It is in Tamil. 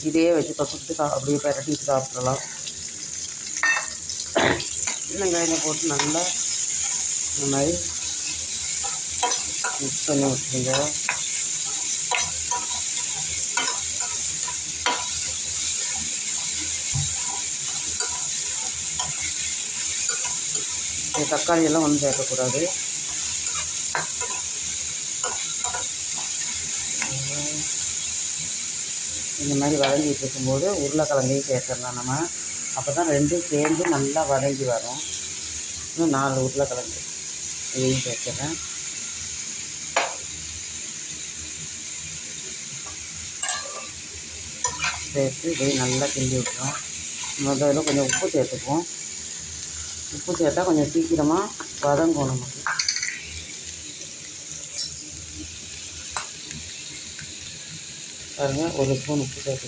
இதையே வச்சு தொட்டு அப்படியே பிரட்டிட்டு சாப்பிட்றலாம். வெங்காயம் போட்டு நல்லா இந்த மாதிரி மிக்ஸ் பண்ணி விட்டுருங்க. தக்காளியெல்லாம் ஒன்றும் சேர்க்கக்கூடாது. இந்த மாதிரி வதங்கிட்டு இருக்கும்போது உருளைக்கிழங்கையும் சேர்த்துடலாம் நம்ம. அப்போ தான் ரெண்டும் சேர்ந்து நல்லா வதங்கி வரும். இன்னும் 4 உருளைக்கிழங்கு இதையும் சேர்த்துறேன். சேர்த்து இதையும் நல்லா கிண்டி விட்டுரும். முதல்ல கொஞ்சம் உப்பு சேர்த்துக்குவோம். உப்பு சேர்த்தா கொஞ்சம் சீக்கிரமாக வதங்கும் நமக்கு. பாருங்கள், 1 ஸ்பூன் உப்பு சேர்த்துக்கிட்டேன்.